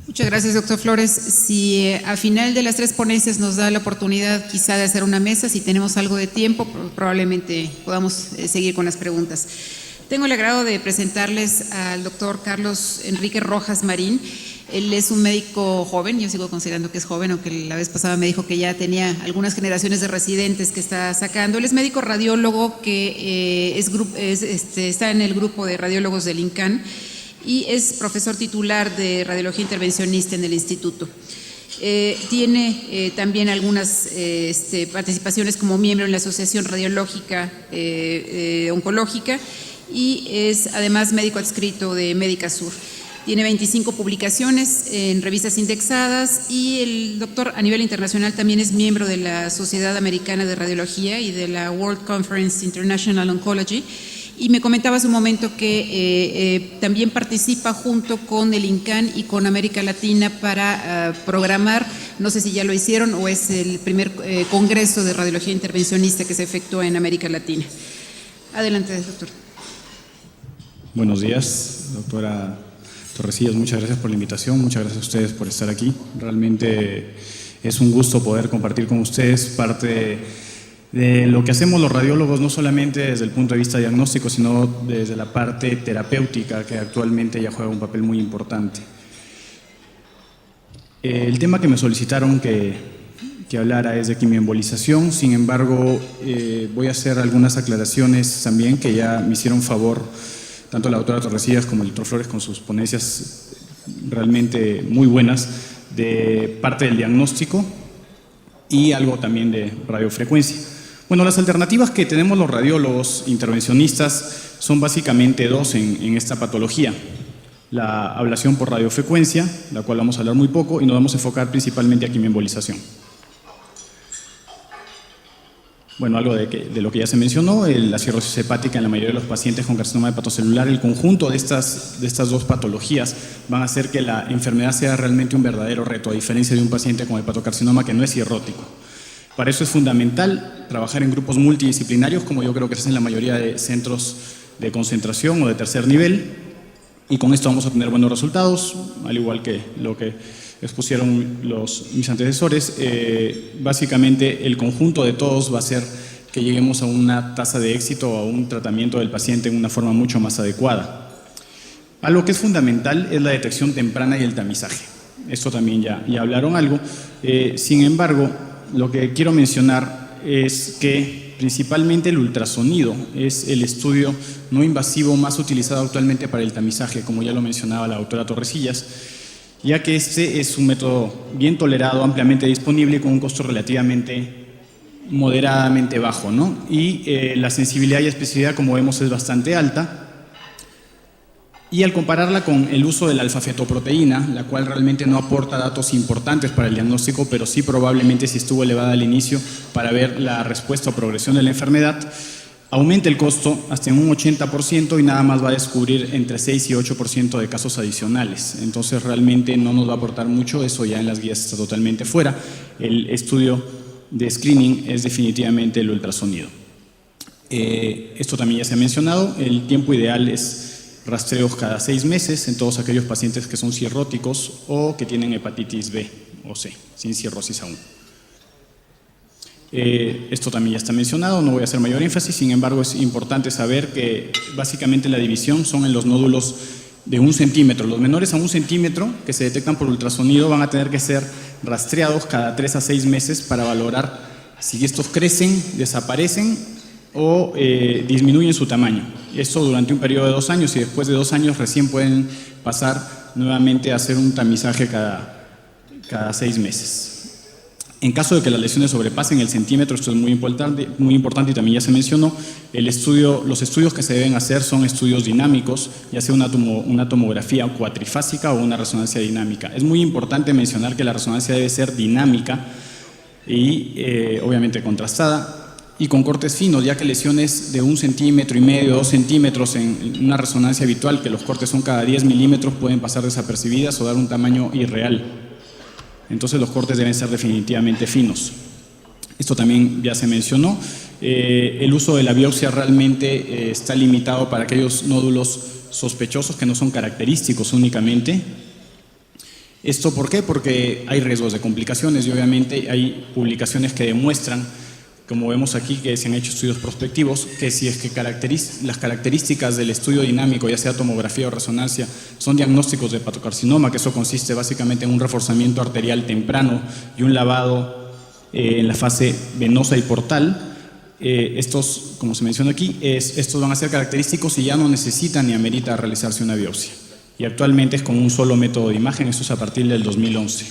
Muchas gracias, doctor Flores. Si a final de las 3 ponencias nos da la oportunidad quizá de hacer una mesa, si tenemos algo de tiempo, probablemente podamos seguir con las preguntas. Tengo el agrado de presentarles al doctor Carlos Enrique Rojas Marín. Él es un médico joven, yo sigo considerando que es joven, aunque la vez pasada me dijo que ya tenía algunas generaciones de residentes que está sacando. Él es médico radiólogo que está en el grupo de radiólogos del INCAN y es profesor titular de radiología intervencionista en el instituto. Tiene también algunas participaciones como miembro en la Asociación Radiológica Oncológica y es además médico adscrito de Médica Sur. Tiene 25 publicaciones en revistas indexadas y el doctor a nivel internacional también es miembro de la Sociedad Americana de Radiología y de la World Conference International Oncology. Y me comentaba hace un momento que también participa junto con el INCAN y con América Latina para programar, no sé si ya lo hicieron o es el primer congreso de radiología intervencionista que se efectúa en América Latina. Adelante, doctor. Buenos días, doctora Torrecillas, muchas gracias por la invitación, muchas gracias a ustedes por estar aquí. Realmente es un gusto poder compartir con ustedes parte de lo que hacemos los radiólogos, no solamente desde el punto de vista diagnóstico, sino desde la parte terapéutica, que actualmente ya juega un papel muy importante. El tema que me solicitaron que hablara es de quimioembolización, sin embargo, voy a hacer algunas aclaraciones también que ya me hicieron favor, tanto la doctora Torrecillas como el doctor Flores, con sus ponencias realmente muy buenas, de parte del diagnóstico y algo también de radiofrecuencia. Bueno, las alternativas que tenemos los radiólogos intervencionistas son básicamente dos en esta patología. La ablación por radiofrecuencia, la cual vamos a hablar muy poco, y nos vamos a enfocar principalmente a quimioembolización. Bueno, algo de lo que ya se mencionó, la cirrosis hepática en la mayoría de los pacientes con carcinoma hepatocelular, el conjunto de estas dos patologías van a hacer que la enfermedad sea realmente un verdadero reto, a diferencia de un paciente con hepatocarcinoma que no es cirrótico. Para eso es fundamental trabajar en grupos multidisciplinarios, como yo creo que se hace en la mayoría de centros de concentración o de tercer nivel, y con esto vamos a tener buenos resultados, al igual que lo que expusieron mis antecesores. Básicamente el conjunto de todos va a hacer que lleguemos a una tasa de éxito o a un tratamiento del paciente en una forma mucho más adecuada. Algo que es fundamental es la detección temprana y el tamizaje. Esto también ya hablaron algo. Sin embargo, lo que quiero mencionar es que principalmente el ultrasonido es el estudio no invasivo más utilizado actualmente para el tamizaje, como ya lo mencionaba la doctora Torrecillas, ya que este es un método bien tolerado, ampliamente disponible y con un costo relativamente moderadamente bajo, ¿no? Y la sensibilidad y especificidad, como vemos, es bastante alta. Y al compararla con el uso de la alfa-fetoproteína, la cual realmente no aporta datos importantes para el diagnóstico, pero sí probablemente si estuvo elevada al inicio para ver la respuesta o progresión de la enfermedad, aumenta el costo hasta en un 80% y nada más va a descubrir entre 6 y 8% de casos adicionales. Entonces realmente no nos va a aportar mucho, eso ya en las guías está totalmente fuera. El estudio de screening es definitivamente el ultrasonido. Esto también ya se ha mencionado, el tiempo ideal es rastreos cada 6 meses en todos aquellos pacientes que son cirróticos o que tienen hepatitis B o C, sin cirrosis aún. Esto también ya está mencionado, no voy a hacer mayor énfasis, sin embargo es importante saber que básicamente la división son en los nódulos de 1 centímetro. Los menores a 1 centímetro que se detectan por ultrasonido van a tener que ser rastreados cada 3 a 6 meses para valorar si estos crecen, desaparecen o disminuyen su tamaño. Esto durante un periodo de 2 años y después de 2 años recién pueden pasar nuevamente a hacer un tamizaje cada 6 meses. En caso de que las lesiones sobrepasen el centímetro, esto es muy importante y también ya se mencionó, los estudios que se deben hacer son estudios dinámicos, ya sea una tomografía cuatrifásica o una resonancia dinámica. Es muy importante mencionar que la resonancia debe ser dinámica y obviamente contrastada y con cortes finos, ya que lesiones de 1,5 centímetros, 2 centímetros en una resonancia habitual, que los cortes son cada 10 milímetros, pueden pasar desapercibidas o dar un tamaño irreal. Entonces los cortes deben ser definitivamente finos. Esto también ya se mencionó. El uso de la biopsia realmente está limitado para aquellos nódulos sospechosos que no son característicos únicamente. ¿Esto por qué? Porque hay riesgos de complicaciones y obviamente hay publicaciones que demuestran, como vemos aquí, que se han hecho estudios prospectivos, que si es que las características del estudio dinámico, ya sea tomografía o resonancia, son diagnósticos de hepatocarcinoma, que eso consiste básicamente en un reforzamiento arterial temprano y un lavado en la fase venosa y portal, estos, como se menciona aquí, estos van a ser característicos y ya no necesitan ni amerita realizarse una biopsia. Y actualmente es con un solo método de imagen, esto es a partir del 2011.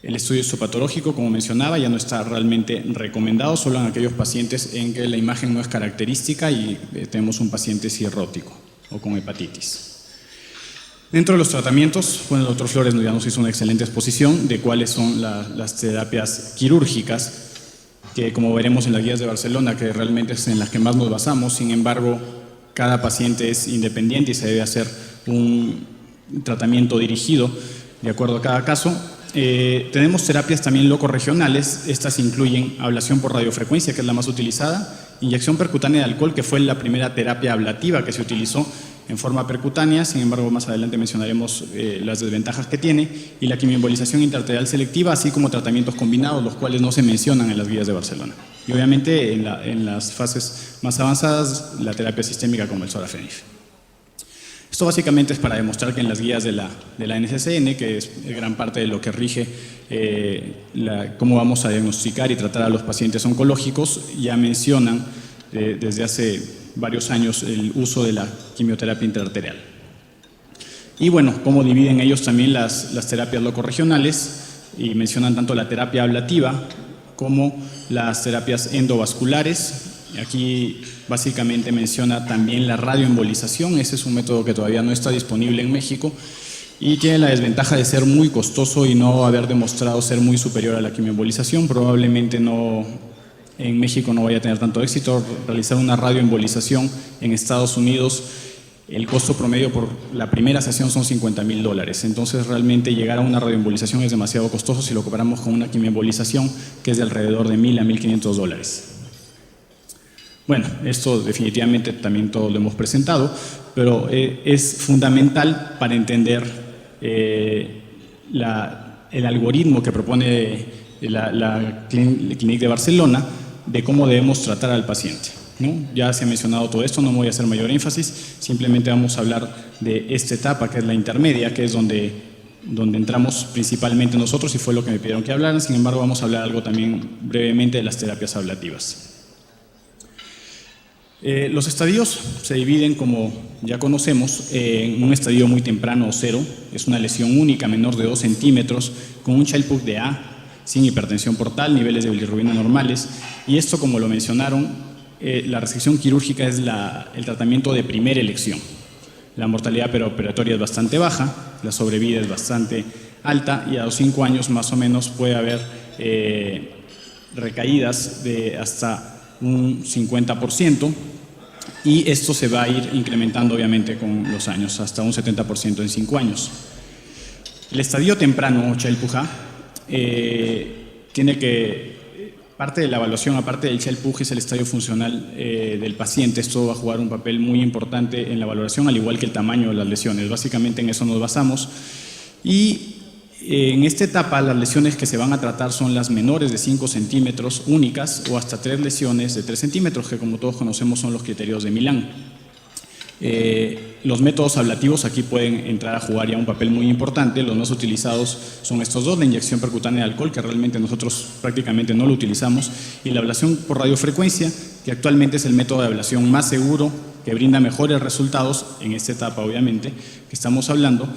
El estudio histopatológico, como mencionaba, ya no está realmente recomendado, solo en aquellos pacientes en que la imagen no es característica y tenemos un paciente cirrótico o con hepatitis. Dentro de los tratamientos, bueno, el doctor Flores ya nos hizo una excelente exposición de cuáles son las terapias quirúrgicas, que como veremos en las guías de Barcelona, que realmente es en las que más nos basamos. Sin embargo, cada paciente es independiente y se debe hacer un tratamiento dirigido de acuerdo a cada caso. Tenemos terapias también locorregionales. Estas incluyen ablación por radiofrecuencia, que es la más utilizada, inyección percutánea de alcohol, que fue la primera terapia ablativa que se utilizó en forma percutánea. Sin embargo, más adelante mencionaremos las desventajas que tiene, y la quimioembolización intraarterial selectiva, así como tratamientos combinados, los cuales no se mencionan en las guías de Barcelona. Y obviamente en las fases más avanzadas, la terapia sistémica como el sorafenib. Esto básicamente es para demostrar que en las guías de la NCCN, que es gran parte de lo que rige cómo vamos a diagnosticar y tratar a los pacientes oncológicos, ya mencionan desde hace varios años el uso de la quimioterapia intraarterial. Y bueno, cómo dividen ellos también las terapias locorregionales, y mencionan tanto la terapia ablativa como las terapias endovasculares. Aquí básicamente menciona también la radioembolización. Ese es un método que todavía no está disponible en México y tiene la desventaja de ser muy costoso y no haber demostrado ser muy superior a la quimioembolización. Probablemente en México no vaya a tener tanto éxito. Realizar una radioembolización en Estados Unidos, el costo promedio por la primera sesión son $50,000. Entonces realmente llegar a una radioembolización es demasiado costoso si lo comparamos con una quimioembolización que es de alrededor de $1,000 a $1,500. Bueno, esto definitivamente también todo lo hemos presentado, pero es fundamental para entender el algoritmo que propone la Clínica de Barcelona de cómo debemos tratar al paciente, ¿no? Ya se ha mencionado todo esto, no me voy a hacer mayor énfasis, simplemente vamos a hablar de esta etapa que es la intermedia, que es donde entramos principalmente nosotros y fue lo que me pidieron que hablaran. Sin embargo, vamos a hablar algo también brevemente de las terapias ablativas. Los estadios se dividen, como ya conocemos, en un estadio muy temprano o cero. Es una lesión única menor de 2 centímetros con un Child-Pugh de A, sin hipertensión portal, niveles de bilirrubina normales. Y esto, como lo mencionaron, la resección quirúrgica es el tratamiento de primera elección. La mortalidad preoperatoria es bastante baja, la sobrevida es bastante alta y a los 5 años más o menos puede haber recaídas de hasta un 50%. Y esto se va a ir incrementando obviamente con los años, hasta un 70% en 5 años. El estadio temprano, o Child-Pugh A, tiene que, parte de la evaluación, aparte del Child-Pugh, es el estadio funcional del paciente. Esto va a jugar un papel muy importante en la valoración, al igual que el tamaño de las lesiones. Básicamente en eso nos basamos. Y en esta etapa, las lesiones que se van a tratar son las menores de 5 centímetros únicas o hasta 3 lesiones de 3 centímetros, que como todos conocemos son los criterios de Milán. Los métodos ablativos aquí pueden entrar a jugar ya un papel muy importante. Los más utilizados son estos dos: la inyección percutánea de alcohol, que realmente nosotros prácticamente no lo utilizamos, y la ablación por radiofrecuencia, que actualmente es el método de ablación más seguro, que brinda mejores resultados en esta etapa, obviamente, que estamos hablando.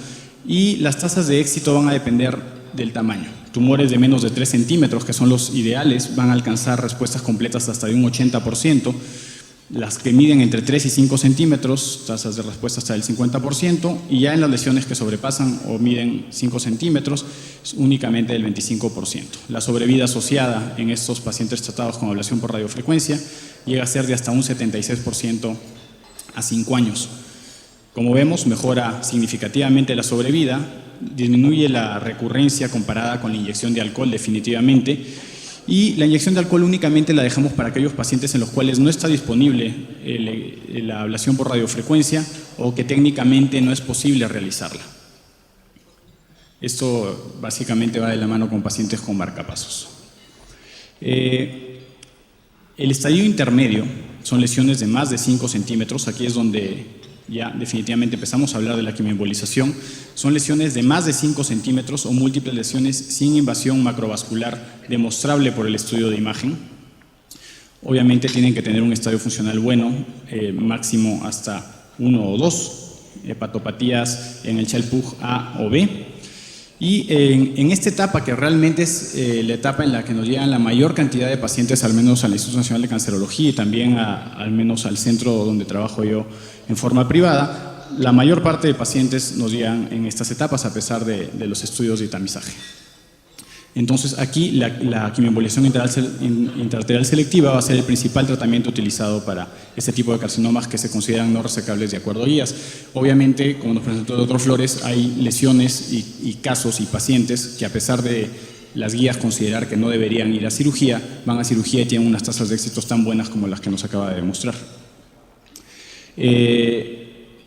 Y las tasas de éxito van a depender del tamaño. Tumores de menos de 3 centímetros, que son los ideales, van a alcanzar respuestas completas hasta de un 80%. Las que miden entre 3 y 5 centímetros, tasas de respuesta hasta del 50%. Y ya en las lesiones que sobrepasan o miden 5 centímetros, es únicamente del 25%. La sobrevida asociada en estos pacientes tratados con ablación por radiofrecuencia llega a ser de hasta un 76% a 5 años. Como vemos, mejora significativamente la sobrevida, disminuye la recurrencia comparada con la inyección de alcohol definitivamente, y la inyección de alcohol únicamente la dejamos para aquellos pacientes en los cuales no está disponible la ablación por radiofrecuencia o que técnicamente no es posible realizarla. Esto básicamente va de la mano con pacientes con marcapasos. El estadio intermedio son lesiones de más de 5 centímetros. Aquí es donde ya definitivamente empezamos a hablar de la quimioembolización. Son lesiones de más de 5 centímetros o múltiples lesiones sin invasión macrovascular demostrable por el estudio de imagen. Obviamente tienen que tener un estadio funcional bueno, máximo hasta 1 o 2, hepatopatías en el Child-Pugh A o B. Y en esta etapa, que realmente es la etapa en la que nos llegan la mayor cantidad de pacientes, al menos al Instituto Nacional de Cancerología y también al menos al centro donde trabajo yo en forma privada, la mayor parte de pacientes nos llegan en estas etapas a pesar de los estudios de tamizaje. Entonces aquí la quimioembolización intraarterial selectiva va a ser el principal tratamiento utilizado para este tipo de carcinomas que se consideran no resecables de acuerdo a guías. Obviamente, como nos presentó el doctor Flores, hay lesiones y casos y pacientes que a pesar de las guías considerar que no deberían ir a cirugía, van a cirugía y tienen unas tasas de éxitos tan buenas como las que nos acaba de demostrar.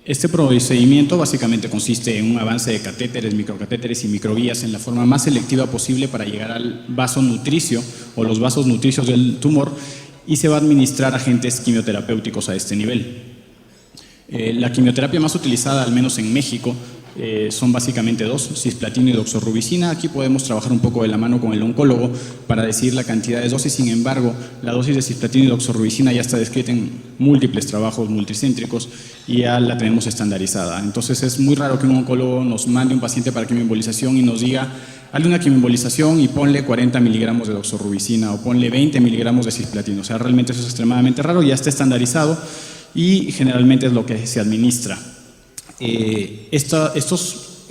Este procedimiento básicamente consiste en un avance de catéteres, microcatéteres y microguías en la forma más selectiva posible para llegar al vaso nutricio o los vasos nutricios del tumor, y se va a administrar agentes quimioterapéuticos a este nivel. La quimioterapia más utilizada, al menos en México, son básicamente dos: cisplatino y doxorubicina. Aquí podemos trabajar un poco de la mano con el oncólogo para decidir la cantidad de dosis. Sin embargo, la dosis de cisplatino y doxorubicina ya está descrita en múltiples trabajos multicéntricos y ya la tenemos estandarizada. Entonces es muy raro que un oncólogo nos mande un paciente para quimioembolización y nos diga: hazle una quimioembolización y ponle 40 miligramos de doxorubicina o ponle 20 miligramos de cisplatino. O sea, realmente eso es extremadamente raro, ya está estandarizado y generalmente es lo que se administra. Estos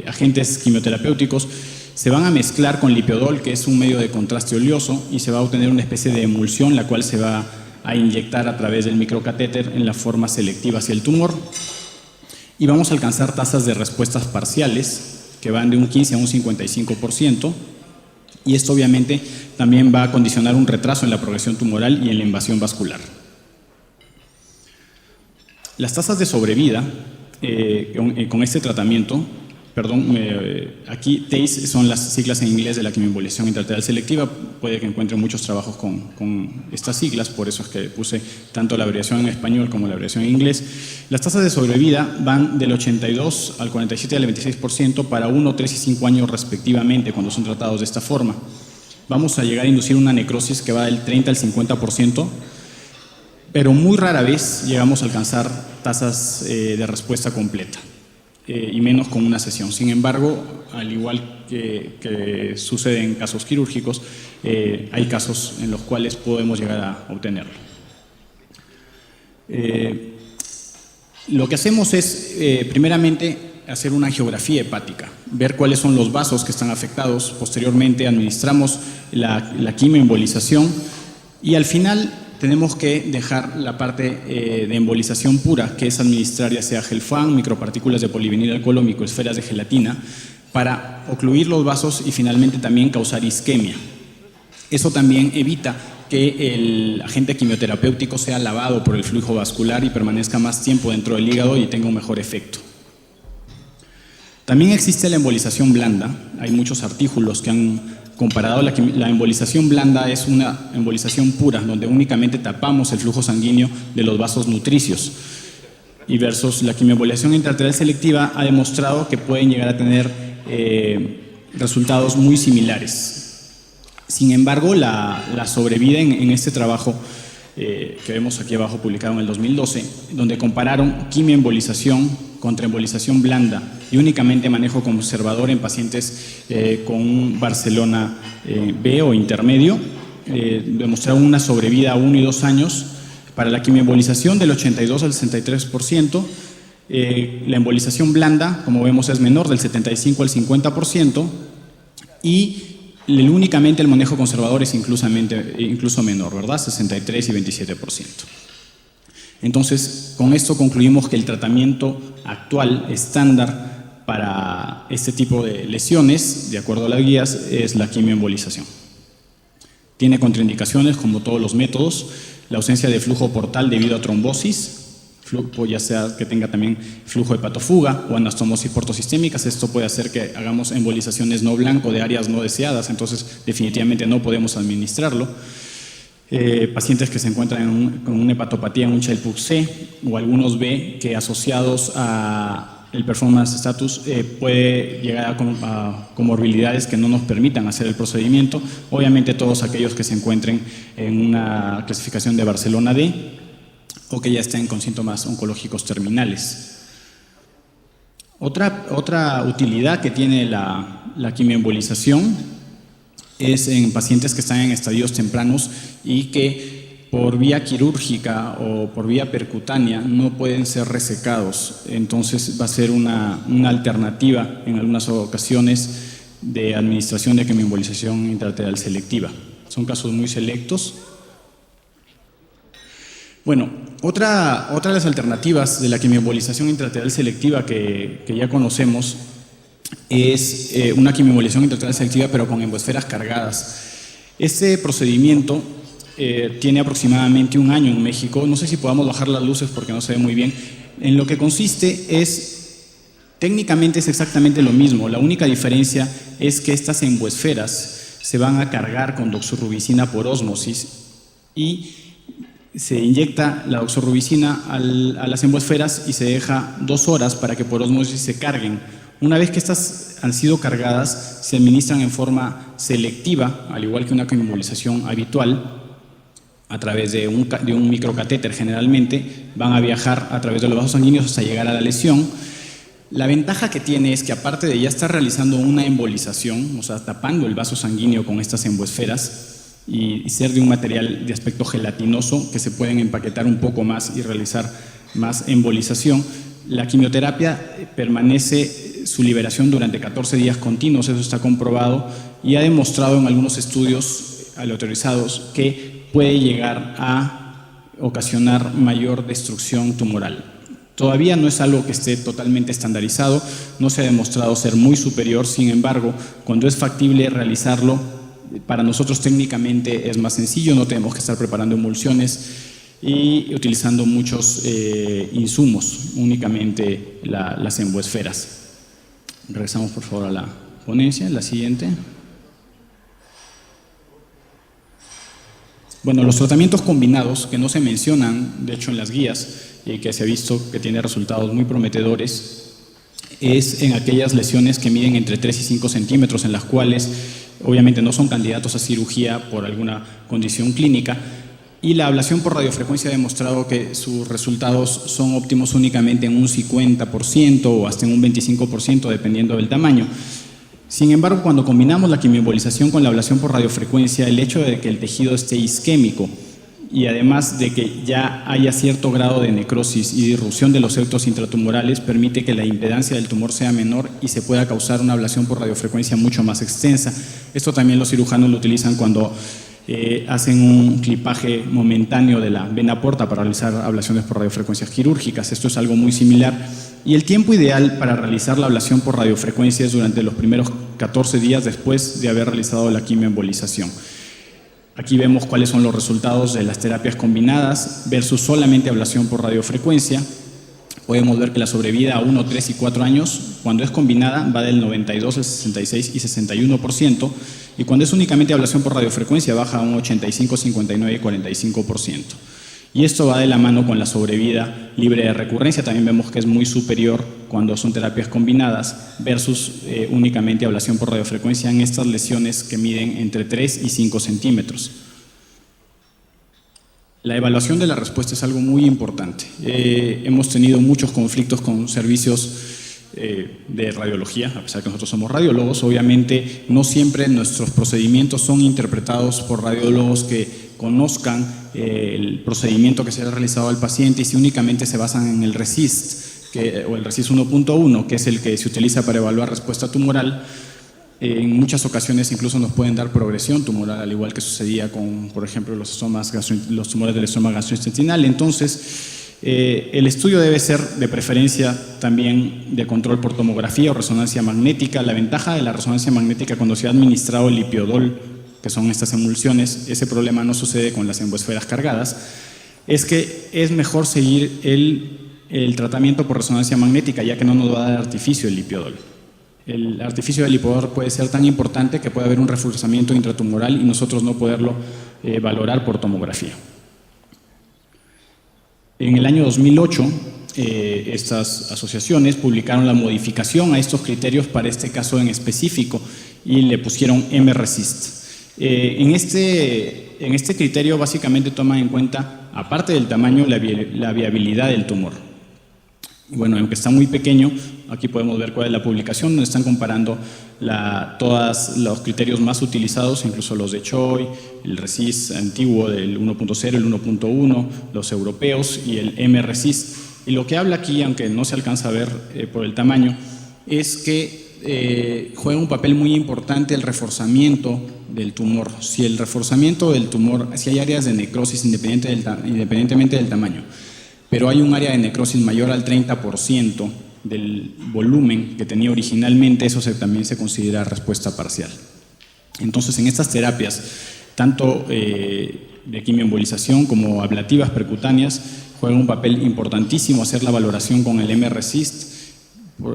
agentes quimioterapéuticos se van a mezclar con lipiodol, que es un medio de contraste oleoso, y se va a obtener una especie de emulsión, la cual se va a inyectar a través del microcatéter en la forma selectiva hacia el tumor, y vamos a alcanzar tasas de respuestas parciales que van de un 15 a un 55%, y esto obviamente también va a condicionar un retraso en la progresión tumoral y en la invasión vascular. Las tasas de sobrevida con este tratamiento, aquí TACE son las siglas en inglés de la quimioembolización intraarterial selectiva. Puede que encuentren muchos trabajos con estas siglas, por eso es que puse tanto la abreviación en español como la abreviación en inglés. Las tasas de sobrevida van del 82 al 47 al 26% para 1, 3 y 5 años respectivamente cuando son tratados de esta forma. Vamos a llegar a inducir una necrosis que va del 30 al 50%, pero muy rara vez llegamos a alcanzar tasas de respuesta completa, y menos con una sesión. Sin embargo, al igual que sucede en casos quirúrgicos, hay casos en los cuales podemos llegar a obtenerlo. Lo que hacemos es, primeramente, hacer una angiografía hepática, ver cuáles son los vasos que están afectados. Posteriormente administramos la quimioembolización y al final tenemos que dejar la parte de embolización pura, que es administrar ya sea gelfán, micropartículas de polivinil alcohol o microesferas de gelatina, para ocluir los vasos y finalmente también causar isquemia. Eso también evita que el agente quimioterapéutico sea lavado por el flujo vascular y permanezca más tiempo dentro del hígado y tenga un mejor efecto. También existe la embolización blanda. Hay muchos artículos que han comparado la embolización blanda. Es una embolización pura, donde únicamente tapamos el flujo sanguíneo de los vasos nutricios. Y versus la quimioembolización intraarterial selectiva ha demostrado que pueden llegar a tener resultados muy similares. Sin embargo, la sobrevida en este trabajo que vemos aquí abajo, publicado en el 2012, donde compararon quimioembolización contra embolización blanda y únicamente manejo conservador en pacientes con Barcelona B o intermedio, demostraron una sobrevida a 1 y 2 años para la quimioembolización del 82 al 63%. La embolización blanda, como vemos, es menor, del 75 al 50%, y únicamente el manejo conservador es incluso menor, ¿verdad? 63 y 27%. Entonces, con esto concluimos que el tratamiento actual estándar para este tipo de lesiones, de acuerdo a las guías, es la quimioembolización. Tiene contraindicaciones como todos los métodos: la ausencia de flujo portal debido a trombosis, ya sea que tenga también flujo hepatofuga o anastomosis portosistémicas. Esto puede hacer que hagamos embolizaciones no blanco de áreas no deseadas, entonces definitivamente no podemos administrarlo. Pacientes que se encuentran con una hepatopatía en un Child-Pugh-C o algunos B que asociados a el performance status puede llegar a comorbilidades que no nos permitan hacer el procedimiento. Obviamente todos aquellos que se encuentren en una clasificación de Barcelona D o que ya estén con síntomas oncológicos terminales. Otra utilidad que tiene la quimioembolización es en pacientes que están en estadios tempranos y que por vía quirúrgica o por vía percutánea no pueden ser resecados. Entonces va a ser una alternativa en algunas ocasiones de administración de quimioembolización intraarterial selectiva. Son casos muy selectos. Bueno, otra de las alternativas de la quimioembolización intraarterial selectiva que ya conocemos es una quimioembolización intraarterial selectiva pero con emboesferas cargadas. Este procedimiento tiene aproximadamente 1 año en México. No sé si podamos bajar las luces porque no se ve muy bien. En lo que consiste técnicamente es exactamente lo mismo. La única diferencia es que estas emboesferas se van a cargar con doxorubicina por ósmosis y se inyecta la doxorubicina a las emboesferas y se deja 2 horas para que por ósmosis se carguen. Una vez que estas han sido cargadas, se administran en forma selectiva, al igual que una quimioembolización habitual, a través de un microcatéter generalmente. Van a viajar a través de los vasos sanguíneos hasta llegar a la lesión. La ventaja que tiene es que aparte de ya estar realizando una embolización, o sea, tapando el vaso sanguíneo con estas emboesferas, y ser de un material de aspecto gelatinoso que se pueden empaquetar un poco más y realizar más embolización, la quimioterapia permanece su liberación durante 14 días continuos. Eso está comprobado y ha demostrado en algunos estudios aleatorizados que puede llegar a ocasionar mayor destrucción tumoral. Todavía no es algo que esté totalmente estandarizado, no se ha demostrado ser muy superior. Sin embargo, cuando es factible realizarlo, para nosotros técnicamente es más sencillo, no tenemos que estar preparando emulsiones y utilizando muchos insumos, únicamente las emboesferas. Regresamos por favor a la ponencia, la siguiente. Bueno, los tratamientos combinados que no se mencionan, de hecho en las guías, y que se ha visto que tiene resultados muy prometedores, es en aquellas lesiones que miden entre 3 y 5 centímetros, en las cuales obviamente no son candidatos a cirugía por alguna condición clínica, y la ablación por radiofrecuencia ha demostrado que sus resultados son óptimos únicamente en un 50% o hasta en un 25% dependiendo del tamaño. Sin embargo, cuando combinamos la quimioembolización con la ablación por radiofrecuencia, el hecho de que el tejido esté isquémico y además de que ya haya cierto grado de necrosis y disrupción de los septos intratumorales permite que la impedancia del tumor sea menor y se pueda causar una ablación por radiofrecuencia mucho más extensa. Esto también los cirujanos lo utilizan cuando hacen un clipaje momentáneo de la vena porta para realizar ablaciones por radiofrecuencias quirúrgicas. Esto es algo muy similar. Y el tiempo ideal para realizar la ablación por radiofrecuencia es durante los primeros 14 días después de haber realizado la quimioembolización. Aquí vemos cuáles son los resultados de las terapias combinadas versus solamente ablación por radiofrecuencia. Podemos ver que la sobrevida a 1, 3 y 4 años, cuando es combinada, va del 92 al 66 y 61%, y cuando es únicamente ablación por radiofrecuencia, baja a un 85, 59 y 45%. Y esto va de la mano con la sobrevida libre de recurrencia. También vemos que es muy superior cuando son terapias combinadas versus únicamente ablación por radiofrecuencia en estas lesiones que miden entre 3 y 5 centímetros. La evaluación de la respuesta es algo muy importante. Hemos tenido muchos conflictos con servicios de radiología, a pesar que nosotros somos radiólogos. Obviamente no siempre nuestros procedimientos son interpretados por radiólogos que conozcan el procedimiento que se ha realizado al paciente y si únicamente se basan en el RECIST o el RECIST 1.1, que es el que se utiliza para evaluar respuesta tumoral. En muchas ocasiones incluso nos pueden dar progresión tumoral, al igual que sucedía con, por ejemplo, los tumores del estroma gastrointestinal. Entonces, el estudio debe ser de preferencia también de control por tomografía o resonancia magnética. La ventaja de la resonancia magnética cuando se ha administrado el lipiodol, que son estas emulsiones, ese problema no sucede con las emboesferas cargadas. es que es mejor seguir el tratamiento por resonancia magnética, ya que no nos va a dar artificio el lipiodol. El artificio del lipiodol puede ser tan importante que puede haber un reforzamiento intratumoral y nosotros no poderlo valorar por tomografía. En el año 2008, estas asociaciones publicaron la modificación a estos criterios para este caso en específico y le pusieron M-RECIST. En este criterio básicamente toman en cuenta, aparte del tamaño, la viabilidad del tumor. Bueno, aunque está muy pequeño, aquí podemos ver cuál es la publicación, donde están comparando todos los criterios más utilizados, incluso los de Choi, el RECIST antiguo del 1.0, el 1.1, los europeos y el M-RECIST. Y lo que habla aquí, aunque no se alcanza a ver por el tamaño, es que juega un papel muy importante el reforzamiento del tumor. Si el reforzamiento del tumor, si hay áreas de necrosis independientemente del tamaño, pero hay un área de necrosis mayor al 30% del volumen que tenía originalmente, eso también se considera respuesta parcial. Entonces, en estas terapias, tanto de quimioembolización como ablativas percutáneas, juega un papel importantísimo hacer la valoración con el M-RECIST.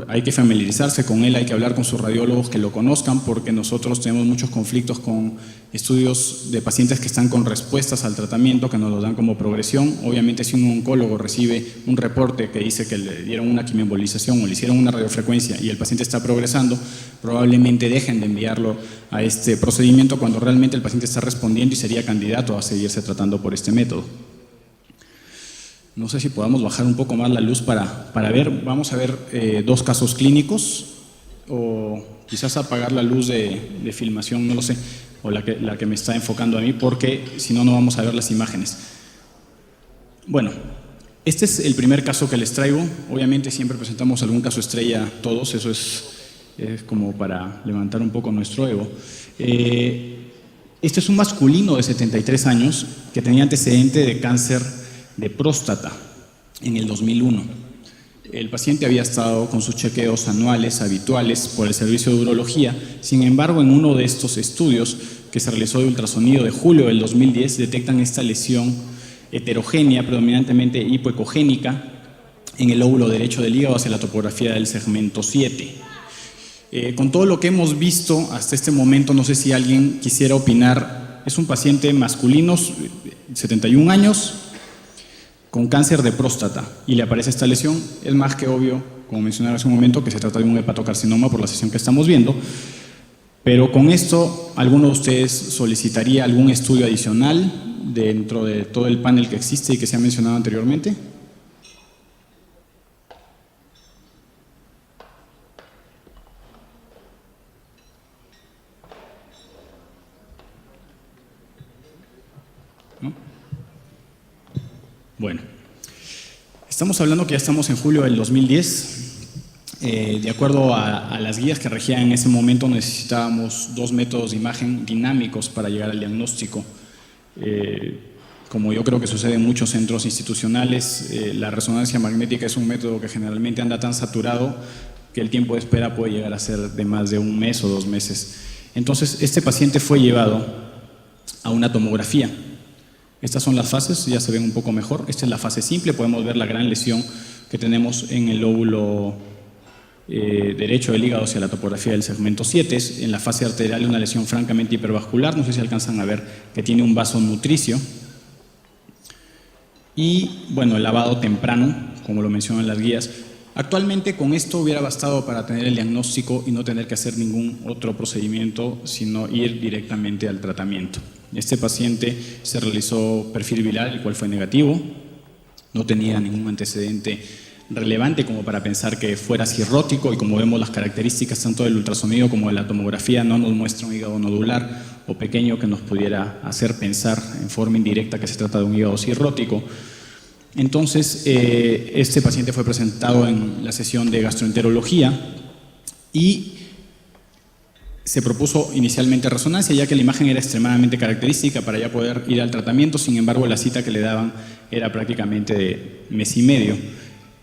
Hay que familiarizarse con él, hay que hablar con sus radiólogos que lo conozcan, porque nosotros tenemos muchos conflictos con estudios de pacientes que están con respuestas al tratamiento, que nos lo dan como progresión. Obviamente, si un oncólogo recibe un reporte que dice que le dieron una quimioembolización o le hicieron una radiofrecuencia y el paciente está progresando, probablemente dejen de enviarlo a este procedimiento cuando realmente el paciente está respondiendo y sería candidato a seguirse tratando por este método. No sé si podamos bajar un poco más la luz para ver, vamos a ver dos casos clínicos, o quizás apagar la luz de filmación, no lo sé, o la que me está enfocando a mí, porque si no, no vamos a ver las imágenes. Bueno, este es el primer caso que les traigo. Obviamente siempre presentamos algún caso estrella todos, eso es como para levantar un poco nuestro ego. Este es un masculino de 73 años que tenía antecedente de cáncer de próstata en el 2001. El paciente había estado con sus chequeos anuales habituales por el servicio de urología. Sin embargo, en uno de estos estudios que se realizó de ultrasonido de julio del 2010, detectan esta lesión heterogénea, predominantemente hipoecogénica, en el lóbulo derecho del hígado hacia la topografía del segmento 7. Con todo lo que hemos visto hasta este momento, no sé si alguien quisiera opinar. Es un paciente masculino, 71 años, con cáncer de próstata, y le aparece esta lesión. Es más que obvio, como mencioné hace un momento, que se trata de un hepatocarcinoma por la sesión que estamos viendo, pero con esto, ¿alguno de ustedes solicitaría algún estudio adicional dentro de todo el panel que existe y que se ha mencionado anteriormente? ¿No? Bueno, estamos hablando que ya estamos en julio del 2010. De acuerdo a las guías que regían en ese momento, necesitábamos 2 métodos de imagen dinámicos para llegar al diagnóstico. Como yo creo que sucede en muchos centros institucionales, la resonancia magnética es un método que generalmente anda tan saturado que el tiempo de espera puede llegar a ser de más de 1 mes o 2 meses. Entonces, este paciente fue llevado a una tomografía. Estas son las fases, ya se ven un poco mejor. Esta es la fase simple, podemos ver la gran lesión que tenemos en el lóbulo derecho del hígado hacia la topografía del segmento 7. En la fase arterial una lesión francamente hipervascular, no sé si alcanzan a ver que tiene un vaso nutricio. Y bueno, el lavado temprano, como lo mencionan las guías. Actualmente con esto hubiera bastado para tener el diagnóstico y no tener que hacer ningún otro procedimiento, sino ir directamente al tratamiento. Este paciente se realizó perfil viral, el cual fue negativo, no tenía ningún antecedente relevante como para pensar que fuera cirrótico, y como vemos las características tanto del ultrasonido como de la tomografía no nos muestra un hígado nodular o pequeño que nos pudiera hacer pensar en forma indirecta que se trata de un hígado cirrótico. Entonces, este paciente fue presentado en la sesión de gastroenterología y se propuso inicialmente resonancia, ya que la imagen era extremadamente característica para ya poder ir al tratamiento. Sin embargo, la cita que le daban era prácticamente de 1 mes y medio.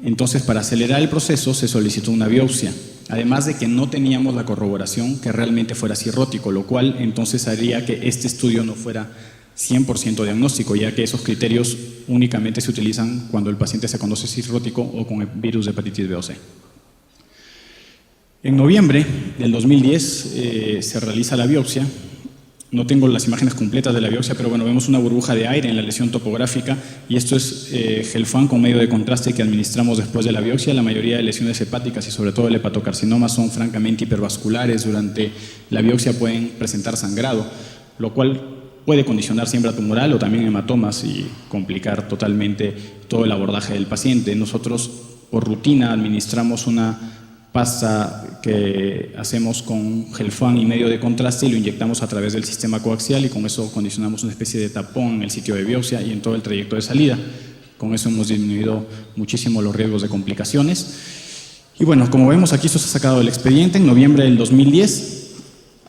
Entonces, para acelerar el proceso, se solicitó una biopsia, además de que no teníamos la corroboración que realmente fuera cirrótico, lo cual entonces haría que este estudio no fuera 100% diagnóstico, ya que esos criterios únicamente se utilizan cuando el paciente se conoce cirrótico o con el virus de hepatitis B o C. En noviembre del 2010 se realiza la biopsia. No tengo las imágenes completas de la biopsia, pero bueno, vemos una burbuja de aire en la lesión topográfica y esto es Gelfan con medio de contraste que administramos después de la biopsia. La mayoría de lesiones hepáticas y sobre todo el hepatocarcinoma son francamente hipervasculares. Durante la biopsia pueden presentar sangrado, lo cual puede condicionar siembra tumoral o también hematomas y complicar totalmente todo el abordaje del paciente. Nosotros por rutina administramos una pasta que hacemos con Gelfan y medio de contraste y lo inyectamos a través del sistema coaxial y con eso condicionamos una especie de tapón en el sitio de biopsia y en todo el trayecto de salida. Con eso hemos disminuido muchísimo los riesgos de complicaciones. Y bueno, como vemos aquí, esto se ha sacado del expediente. En noviembre del 2010,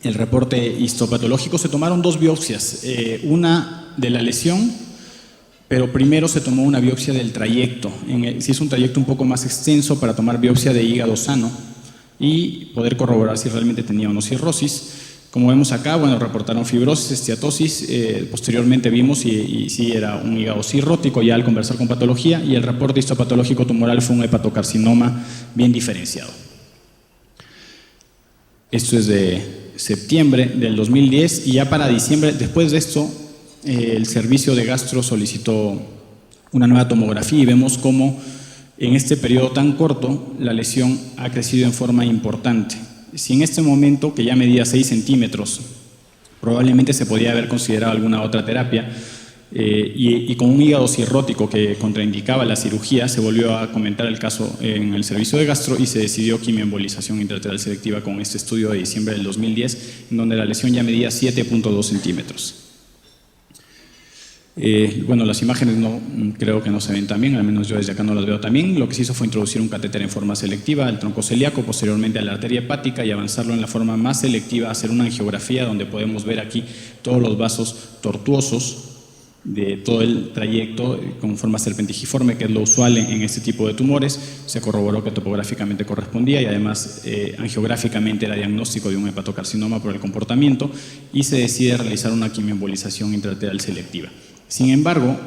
el reporte histopatológico, se tomaron 2 biopsias, una de la lesión, pero primero se tomó una biopsia del trayecto. Si es un trayecto un poco más extenso, para tomar biopsia de hígado sano y poder corroborar si realmente tenía o no cirrosis. Como vemos acá, bueno, reportaron fibrosis, esteatosis, posteriormente vimos si era un hígado cirrótico ya al conversar con patología, y el reporte histopatológico tumoral fue un hepatocarcinoma bien diferenciado. Esto es de septiembre del 2010 y ya para diciembre, después de esto, el servicio de gastro solicitó una nueva tomografía y vemos cómo en este periodo tan corto la lesión ha crecido en forma importante. Si en este momento, que ya medía 6 centímetros, probablemente se podía haber considerado alguna otra terapia, y con un hígado cirrótico que contraindicaba la cirugía, se volvió a comentar el caso en el servicio de gastro y se decidió quimioembolización intraarterial selectiva con este estudio de diciembre del 2010, en donde la lesión ya medía 7.2 centímetros. Bueno, las imágenes creo que no se ven tan bien, al menos yo desde acá no las veo tan bien. Lo que se hizo fue introducir un catéter en forma selectiva al tronco celíaco, posteriormente a la arteria hepática y avanzarlo en la forma más selectiva, hacer una angiografía donde podemos ver aquí todos los vasos tortuosos de todo el trayecto con forma serpentigiforme, que es lo usual en este tipo de tumores. Se corroboró que topográficamente correspondía y además angiográficamente era diagnóstico de un hepatocarcinoma por el comportamiento, y se decide realizar una quimioembolización intraarterial selectiva. Sin embargo,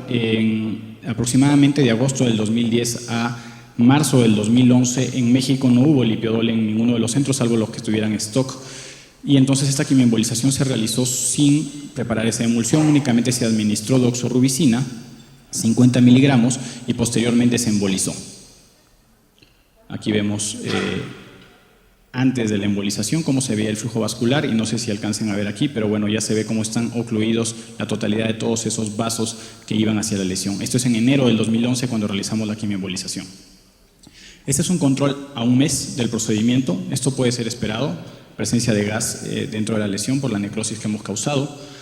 aproximadamente de agosto del 2010 a marzo del 2011, en México no hubo lipiodol en ninguno de los centros, salvo los que estuvieran en stock. Y entonces esta quimioembolización se realizó sin preparar esa emulsión, únicamente se administró doxorubicina, 50 miligramos, y posteriormente se embolizó. Aquí vemos antes de la embolización cómo se veía el flujo vascular, y no sé si alcancen a ver aquí, pero bueno, ya se ve cómo están ocluidos la totalidad de todos esos vasos que iban hacia la lesión. Esto es en enero del 2011 cuando realizamos la quimioembolización. Este es un control a un mes del procedimiento. Esto puede ser esperado, presencia de gas dentro de la lesión por la necrosis que hemos causado.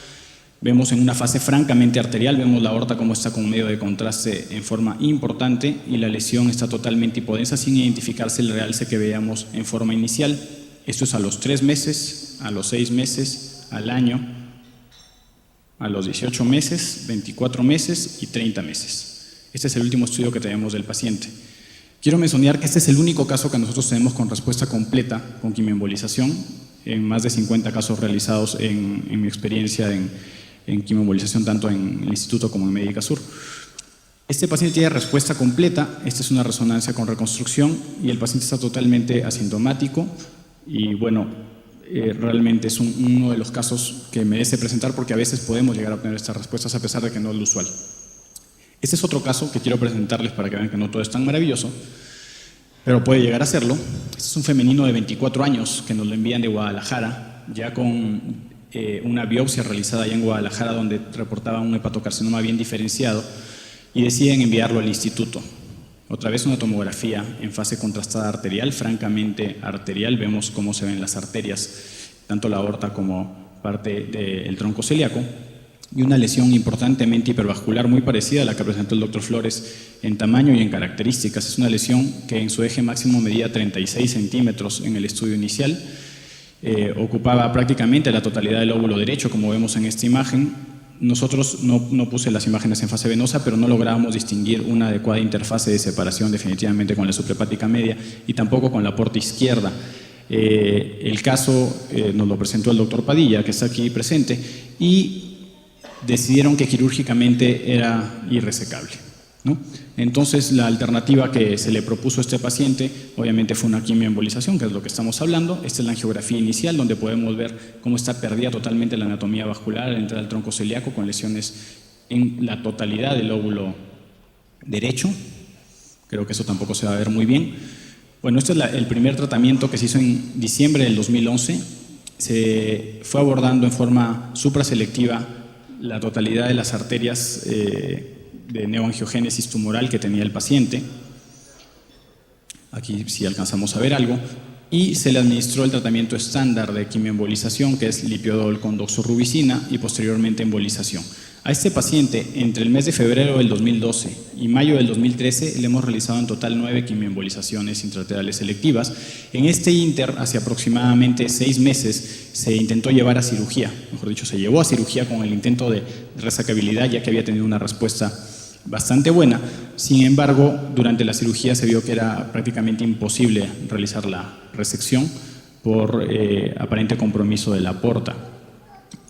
Vemos en una fase francamente arterial, vemos la aorta como está con medio de contraste en forma importante y la lesión está totalmente hipodensa sin identificarse el realce que veíamos en forma inicial. Esto es a los 3 meses, a los 6 meses, al año, a los 18 meses, 24 meses y 30 meses. Este es el último estudio que tenemos del paciente. Quiero mencionar que este es el único caso que nosotros tenemos con respuesta completa con quimioembolización, en más de 50 casos realizados en mi experiencia en quimioembolización, tanto en el instituto como en Médica Sur. Este paciente tiene respuesta completa, esta es una resonancia con reconstrucción y el paciente está totalmente asintomático y bueno, realmente es uno de los casos que merece presentar porque a veces podemos llegar a obtener estas respuestas a pesar de que no es lo usual. Este es otro caso que quiero presentarles para que vean que no todo es tan maravilloso, pero puede llegar a serlo. Este es un femenino de 24 años que nos lo envían de Guadalajara, ya con una biopsia realizada allá en Guadalajara donde reportaba un hepatocarcinoma bien diferenciado y deciden enviarlo al instituto. Otra vez una tomografía en fase contrastada arterial, francamente arterial, vemos cómo se ven las arterias, tanto la aorta como parte del tronco celíaco, y una lesión importantemente hipervascular muy parecida a la que presentó el doctor Flores en tamaño y en características. Es una lesión que en su eje máximo medía 36 centímetros en el estudio inicial. Ocupaba prácticamente la totalidad del lóbulo derecho, como vemos en esta imagen. Nosotros no puse las imágenes en fase venosa, pero no lográbamos distinguir una adecuada interfase de separación definitivamente con la suprahepática media y tampoco con la porta izquierda. El caso nos lo presentó el doctor Padilla, que está aquí presente, y decidieron que quirúrgicamente era irresecable, ¿no? Entonces, la alternativa que se le propuso a este paciente, obviamente, fue una quimioembolización, que es lo que estamos hablando. Esta es la angiografía inicial, donde podemos ver cómo está perdida totalmente la anatomía vascular al entrar al tronco celíaco, con lesiones en la totalidad del lóbulo derecho. Creo que eso tampoco se va a ver muy bien. Bueno, este es el primer tratamiento que se hizo en diciembre del 2011. Se fue abordando en forma supraselectiva la totalidad de las arterias de neoangiogénesis tumoral que tenía el paciente. Aquí sí alcanzamos a ver algo. Y se le administró el tratamiento estándar de quimioembolización, que es lipiodol con doxorubicina, y posteriormente embolización. A este paciente, entre el mes de febrero del 2012 y mayo del 2013, le hemos realizado en total 9 quimioembolizaciones intraarteriales selectivas. En este ínter, hace aproximadamente 6 meses, se intentó llevar a cirugía, mejor dicho, se llevó a cirugía con el intento de resecabilidad, ya que había tenido una respuesta bastante buena. Sin embargo, durante la cirugía se vio que era prácticamente imposible realizar la resección por aparente compromiso de la aorta,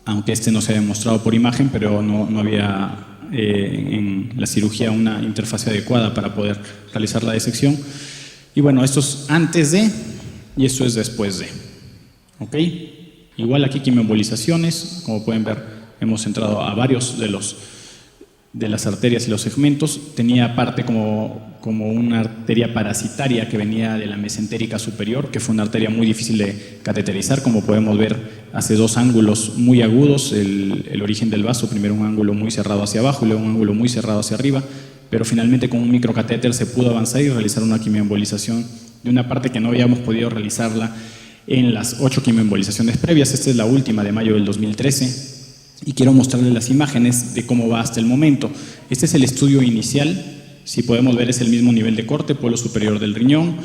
aunque este no se ha demostrado por imagen, pero no había en la cirugía una interfase adecuada para poder realizar la disección. Y bueno, esto es antes de y esto es después de. ¿Ok? Igual aquí quimioembolizaciones, como pueden ver, hemos entrado a varios de las arterias y los segmentos. Tenía aparte como una arteria parasitaria que venía de la mesentérica superior, que fue una arteria muy difícil de cateterizar. Como podemos ver, hace 2 ángulos muy agudos el origen del vaso, primero un ángulo muy cerrado hacia abajo y luego un ángulo muy cerrado hacia arriba, pero finalmente con un microcatéter se pudo avanzar y realizar una quimioembolización de una parte que no habíamos podido realizarla en las 8 quimioembolizaciones previas. Esta es la última, de mayo del 2013. Y quiero mostrarles las imágenes de cómo va hasta el momento. Este es el estudio inicial. Si podemos ver, es el mismo nivel de corte, polo superior del riñón,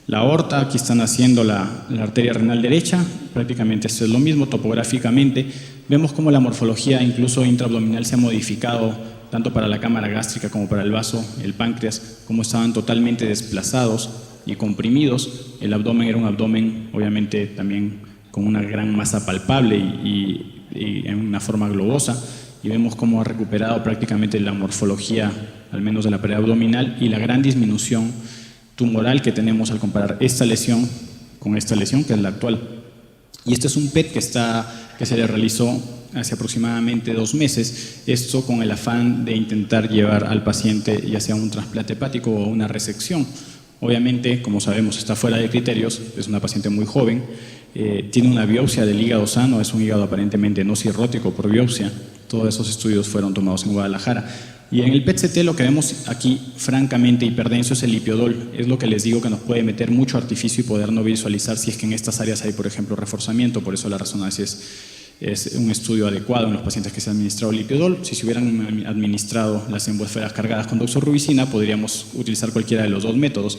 la aorta. Aquí están haciendo la arteria renal derecha. Prácticamente esto es lo mismo topográficamente. Vemos cómo la morfología, incluso intraabdominal, se ha modificado tanto para la cámara gástrica como para el vaso, el páncreas, cómo estaban totalmente desplazados y comprimidos. El abdomen era un abdomen, obviamente, también con una gran masa palpable y en una forma globosa, y vemos cómo ha recuperado prácticamente la morfología, al menos de la pared abdominal, y la gran disminución tumoral que tenemos al comparar esta lesión con esta lesión, que es la actual. Y este es un PET que se le realizó hace aproximadamente 2 meses, esto con el afán de intentar llevar al paciente ya sea un trasplante hepático o una resección. Obviamente, como sabemos, está fuera de criterios, es una paciente muy joven, tiene una biopsia del hígado sano, es un hígado aparentemente no cirrótico por biopsia. Todos esos estudios fueron tomados en Guadalajara. Y en el PET-CT lo que vemos aquí, francamente hiperdenso, es el lipiodol. Es lo que les digo, que nos puede meter mucho artificio y poder no visualizar si es que en estas áreas hay, por ejemplo, reforzamiento. Por eso la resonancia es un estudio adecuado en los pacientes que se han administrado lipiodol. Si se hubieran administrado las emboesferas cargadas con doxorubicina, podríamos utilizar cualquiera de los 2 métodos.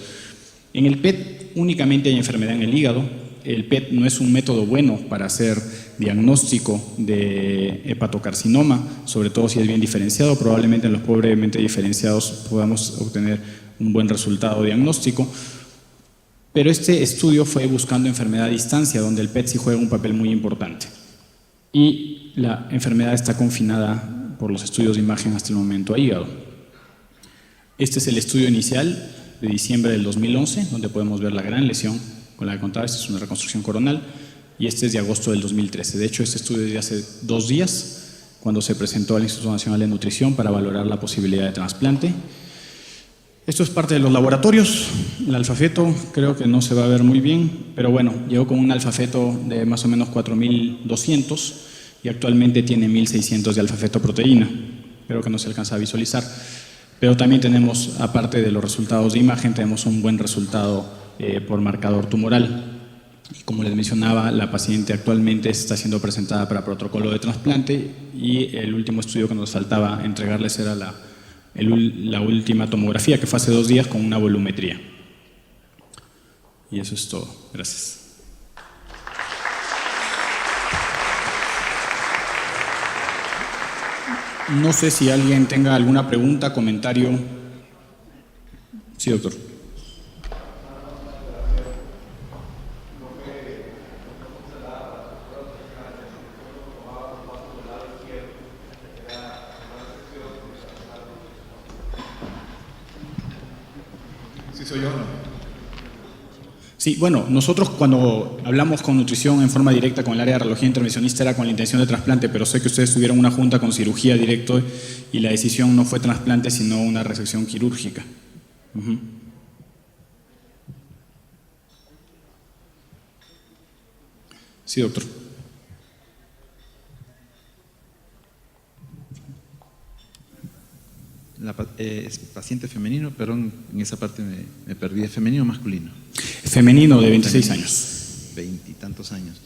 En el PET únicamente hay enfermedad en el hígado. El PET no es un método bueno para hacer diagnóstico de hepatocarcinoma, sobre todo si es bien diferenciado. Probablemente en los pobremente diferenciados podamos obtener un buen resultado diagnóstico. Pero este estudio fue buscando enfermedad a distancia, donde el PET sí juega un papel muy importante. Y la enfermedad está confinada por los estudios de imagen hasta el momento a hígado. Este es el estudio inicial de diciembre del 2011, donde podemos ver la gran lesión con la que contaba. Esta es una reconstrucción coronal, y este es de agosto del 2013. De hecho, este estudio es de hace 2 días, cuando se presentó al Instituto Nacional de Nutrición para valorar la posibilidad de trasplante. Esto es parte de los laboratorios. El alfafeto creo que no se va a ver muy bien, pero bueno, llegó con un alfafeto de más o menos 4.200 y actualmente tiene 1.600 de alfafeto proteína. Creo que no se alcanza a visualizar. Pero también tenemos, aparte de los resultados de imagen, tenemos un buen resultado por marcador tumoral. Y como les mencionaba, la paciente actualmente está siendo presentada para protocolo de trasplante, y el último estudio que nos faltaba entregarles era la última tomografía, que fue hace 2 días, con una volumetría. Y eso es todo. Gracias. No sé si alguien tenga alguna pregunta, comentario. Sí, doctor. soy yo, ¿no? Sí, bueno, nosotros cuando hablamos con nutrición en forma directa con el área de radiología intervencionista era con la intención de trasplante, pero sé que ustedes tuvieron una junta con cirugía directo y la decisión no fue trasplante, sino una resección quirúrgica. Uh-huh. Sí, doctor. Es paciente femenino, perdón, en esa parte me perdí. ¿Es femenino o masculino? Femenino de 26 años. 20 y tantos años.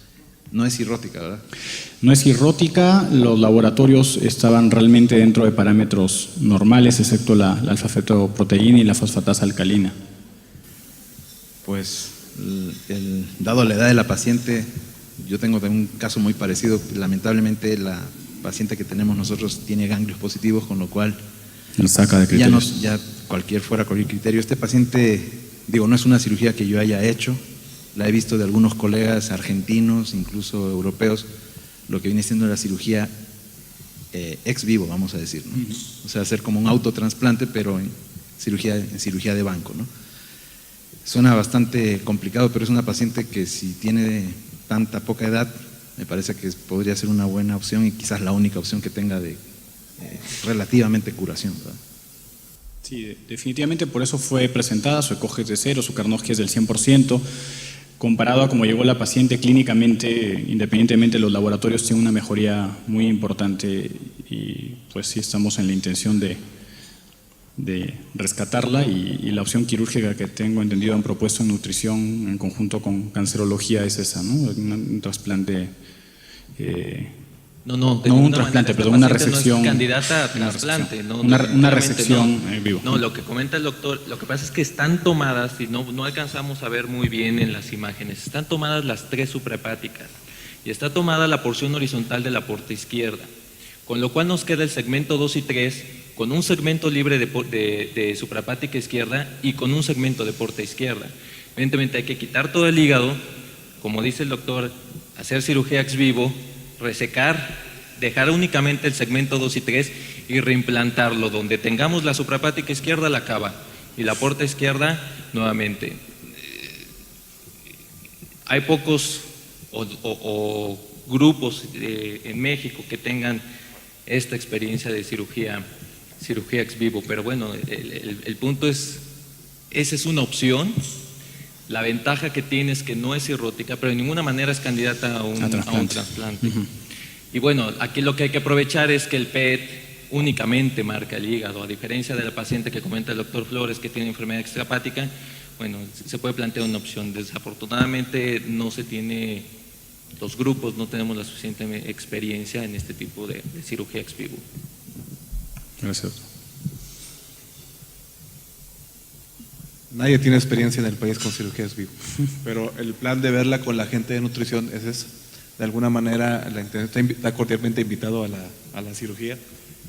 No es cirrótica, ¿verdad? No es cirrótica, los laboratorios estaban realmente dentro de parámetros normales, excepto la alfa-fetoproteína y la fosfatasa alcalina. Pues, dado la edad de la paciente, yo tengo un caso muy parecido. Lamentablemente, la paciente que tenemos nosotros tiene ganglios positivos, con lo cual saca de criterios. ya cualquier criterio. Este paciente, no es una cirugía que yo haya hecho, la he visto de algunos colegas argentinos, incluso europeos, lo que viene siendo la cirugía ex vivo, vamos a decir, ¿no? O sea, hacer como un autotransplante, pero en cirugía de banco, ¿no? Suena bastante complicado, pero es una paciente que si tiene tanta poca edad, me parece que podría ser una buena opción y quizás la única opción que tenga de relativamente curación, ¿verdad? Sí, definitivamente por eso fue presentada, su ECOG es de 0, su Karnofsky es del 100%, comparado a cómo llegó la paciente clínicamente, independientemente de los laboratorios, tiene una mejoría muy importante y pues sí estamos en la intención de rescatarla y la opción quirúrgica que tengo entendido han propuesto en nutrición en conjunto con cancerología es esa, ¿no? Un trasplante... No, un trasplante, perdón, una resección. No es candidata a trasplante. Una resección en vivo. No, lo que comenta el doctor, lo que pasa es que están tomadas, y no alcanzamos a ver muy bien en las imágenes, están tomadas las 3 suprahepáticas y está tomada la porción horizontal de la porta izquierda, con lo cual nos queda el segmento 2 y 3 con un segmento libre de suprahepática izquierda y con un segmento de porta izquierda. Evidentemente hay que quitar todo el hígado, como dice el doctor, hacer cirugía ex vivo, resecar, dejar únicamente el segmento 2 y 3 y reimplantarlo. Donde tengamos la suprahepática izquierda, la cava, y la porta izquierda nuevamente. Hay pocos o grupos en México que tengan esta experiencia de cirugía ex vivo, pero bueno, el punto es, esa es una opción. La ventaja que tiene es que no es cirrótica, pero de ninguna manera es candidata a un trasplante. Uh-huh. Y bueno, aquí lo que hay que aprovechar es que el PET únicamente marca el hígado, a diferencia de la paciente que comenta el doctor Flores que tiene enfermedad extrahepática. Bueno, se puede plantear una opción. Desafortunadamente no se tiene, los grupos no tenemos la suficiente experiencia en este tipo de cirugía ex vivo. Gracias. Nadie tiene experiencia en el país con cirugía ex vivo, pero el plan de verla con la gente de nutrición es eso. De alguna manera está cordialmente invitado a la cirugía.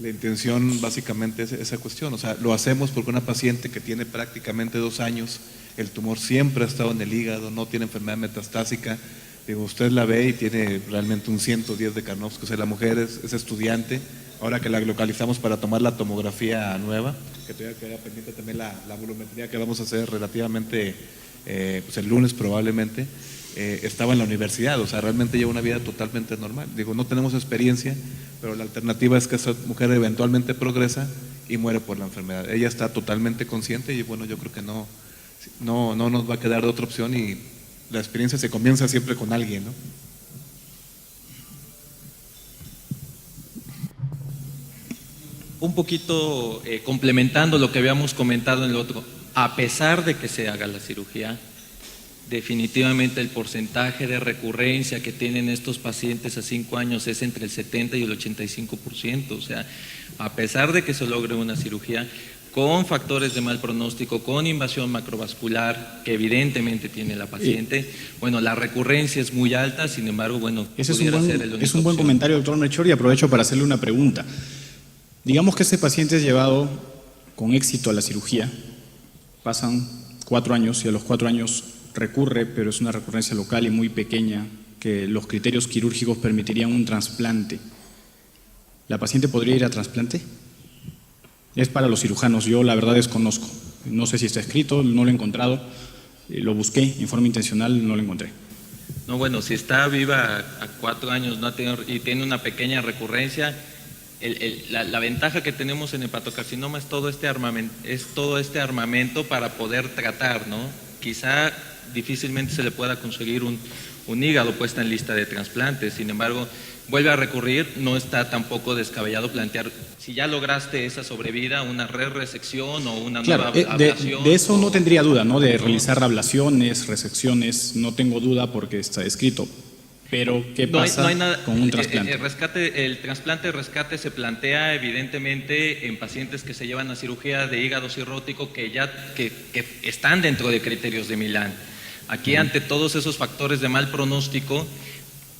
La intención básicamente es esa cuestión, o sea, lo hacemos porque una paciente que tiene prácticamente 2 años, el tumor siempre ha estado en el hígado, no tiene enfermedad metastásica. Usted la ve y tiene realmente un 110 de Karnofsky, o sea, la mujer es estudiante. Ahora que la localizamos para tomar la tomografía nueva, que todavía queda pendiente también la volumetría que vamos a hacer relativamente pues el lunes probablemente, estaba en la universidad, o sea, realmente lleva una vida totalmente normal. No tenemos experiencia, pero la alternativa es que esa mujer eventualmente progresa y muere por la enfermedad. Ella está totalmente consciente y bueno, yo creo que no nos va a quedar de otra opción y la experiencia se comienza siempre con alguien, ¿no? Un poquito complementando lo que habíamos comentado en el otro, a pesar de que se haga la cirugía, definitivamente el porcentaje de recurrencia que tienen estos pacientes a 5 años es entre el 70 y el 85%, o sea, a pesar de que se logre una cirugía, con factores de mal pronóstico, con invasión macrovascular que evidentemente tiene la paciente, bueno, la recurrencia es muy alta, sin embargo, bueno, ese es un buen comentario, doctor Melchor, y aprovecho para hacerle una pregunta. Digamos que este paciente es llevado con éxito a la cirugía, pasan 4 años y a los 4 años recurre, pero es una recurrencia local y muy pequeña, que los criterios quirúrgicos permitirían un trasplante. ¿La paciente podría ir a trasplante? Es para los cirujanos, yo la verdad desconozco. No sé si está escrito, no lo he encontrado, lo busqué en forma intencional, no lo encontré. No, bueno, si está viva a 4 años y tiene una pequeña recurrencia, la ventaja que tenemos en hepatocarcinoma es todo este armamento para poder tratar, ¿no? Quizá difícilmente se le pueda conseguir un hígado puesta en lista de trasplantes, sin embargo, vuelve a recurrir, no está tampoco descabellado plantear, si ya lograste esa sobrevida, una resección o una Claro, nueva ablación. de eso no tendría duda, ¿no? De realizar ablaciones, resecciones, no tengo duda porque está escrito. Pero, ¿qué pasa con un trasplante? El trasplante de rescate se plantea evidentemente en pacientes que se llevan a cirugía de hígado cirrótico que están dentro de criterios de Milán. Aquí, ante todos esos factores de mal pronóstico,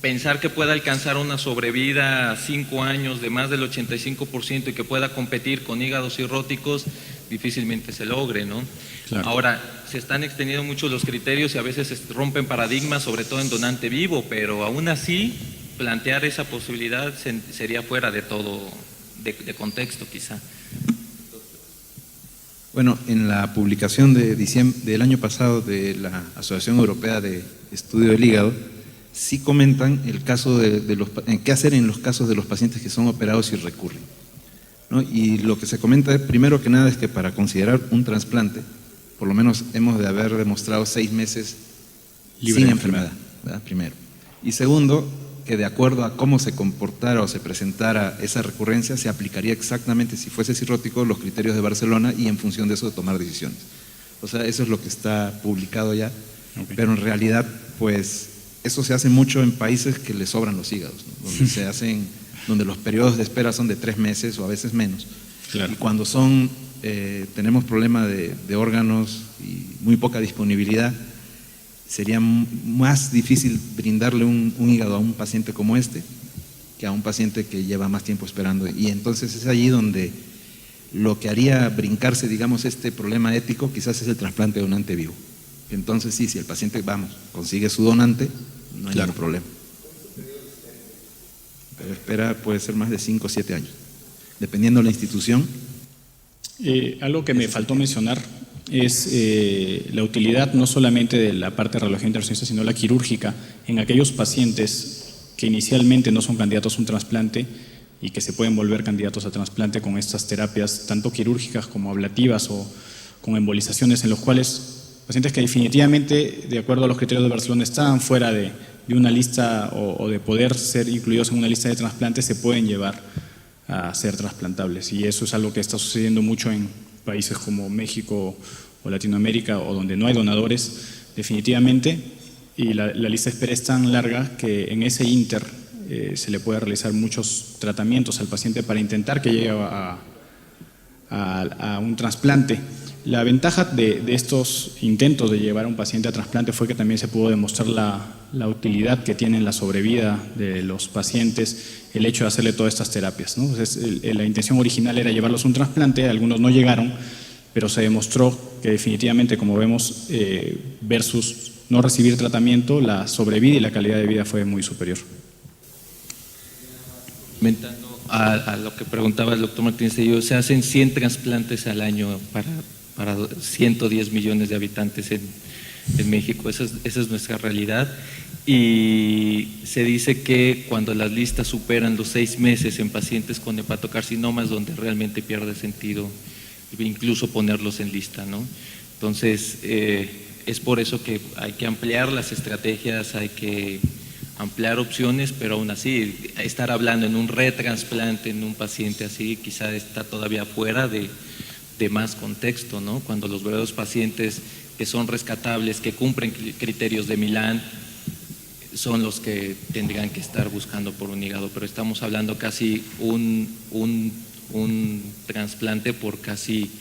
pensar que pueda alcanzar una sobrevida a 5 años de más del 85% y que pueda competir con hígados cirróticos, difícilmente se logre, ¿no? Claro. Ahora, se están extendiendo mucho los criterios y a veces se rompen paradigmas, sobre todo en donante vivo, pero aún así, plantear esa posibilidad sería fuera de todo, de contexto quizá. Bueno, en la publicación de diciembre del año pasado de la Asociación Europea de Estudio del Hígado, sí comentan el caso qué hacer en los casos de los pacientes que son operados y recurren, ¿no? Y lo que se comenta primero que nada es que para considerar un trasplante, por lo menos hemos de haber demostrado 6 meses Libre sin de enfermedad, ¿verdad? Primero. Y segundo, que de acuerdo a cómo se comportara o se presentara esa recurrencia, se aplicaría exactamente, si fuese cirrótico, los criterios de Barcelona y en función de eso tomar decisiones. O sea, eso es lo que está publicado ya, Okay. pero en realidad, pues, eso se hace mucho en países que les sobran los hígados, ¿no? Donde los periodos de espera son de 3 meses o a veces menos. Claro. Y cuando tenemos problema de órganos y muy poca disponibilidad, sería más difícil brindarle un hígado a un paciente como este que a un paciente que lleva más tiempo esperando. Y entonces es allí donde lo que haría brincarse, digamos, este problema ético quizás es el trasplante de donante vivo. Entonces sí, si el paciente, consigue su donante, no hay ningún problema. Pero espera, puede ser más de 5 o 7 años, dependiendo de la institución. Algo que me faltó mencionar es la utilidad no solamente de la parte de radiología intervencionista, sino la quirúrgica en aquellos pacientes que inicialmente no son candidatos a un trasplante y que se pueden volver candidatos a trasplante con estas terapias, tanto quirúrgicas como ablativas o con embolizaciones, en los cuales pacientes que definitivamente, de acuerdo a los criterios de Barcelona, estaban fuera de una lista o de poder ser incluidos en una lista de trasplantes, se pueden llevar a ser trasplantables. Y eso es algo que está sucediendo mucho en países como México o Latinoamérica, o donde no hay donadores, definitivamente, y la lista de espera es tan larga que en ese inter se le puede realizar muchos tratamientos al paciente para intentar que llegue a un trasplante. La ventaja de estos intentos de llevar a un paciente a trasplante fue que también se pudo demostrar la utilidad que tiene en la sobrevida de los pacientes el hecho de hacerle todas estas terapias, ¿no? Entonces, la intención original era llevarlos a un trasplante, algunos no llegaron, pero se demostró que definitivamente, como vemos, versus no recibir tratamiento, la sobrevida y la calidad de vida fue muy superior. Comentando a lo que preguntaba el doctor Martínez, se hacen 100 trasplantes al año para 110 millones de habitantes en México. Esa es nuestra realidad. Y se dice que cuando las listas superan los 6 meses en pacientes con hepatocarcinoma es donde realmente pierde sentido incluso ponerlos en lista, ¿no? Entonces, es por eso que hay que ampliar las estrategias, hay que ampliar opciones, pero aún así, estar hablando en un retrasplante en un paciente así, quizá está todavía fuera de más contexto, ¿no? Cuando los verdaderos pacientes que son rescatables, que cumplen criterios de Milán, son los que tendrían que estar buscando por un hígado, pero estamos hablando casi un trasplante por casi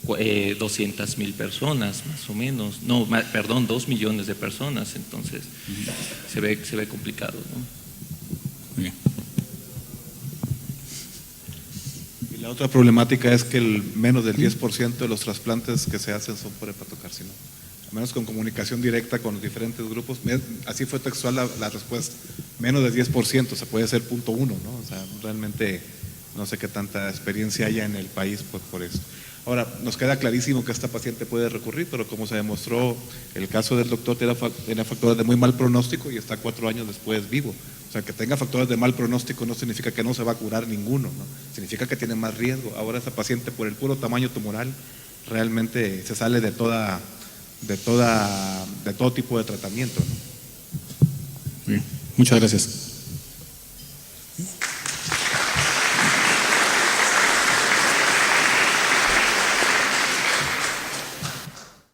200,000 personas, más o menos. No, perdón, 2 millones de personas, entonces se ve complicado, ¿no? Muy bien. Y la otra problemática es que menos del 10% de los trasplantes que se hacen son por hepatocarcinoma. Al menos con comunicación directa con los diferentes grupos, así fue textual la respuesta, menos del 10%, se puede ser 0.1, ¿no? O sea, realmente no sé qué tanta experiencia haya en el país por eso. Ahora, nos queda clarísimo que esta paciente puede recurrir, pero como se demostró, el caso del doctor tenía factores de muy mal pronóstico y está 4 años después vivo. O sea, que tenga factores de mal pronóstico no significa que no se va a curar ninguno, ¿no? Significa que tiene más riesgo. Ahora esa paciente, por el puro tamaño tumoral, realmente se sale de todo tipo de tratamiento, ¿no? Bien, muchas gracias.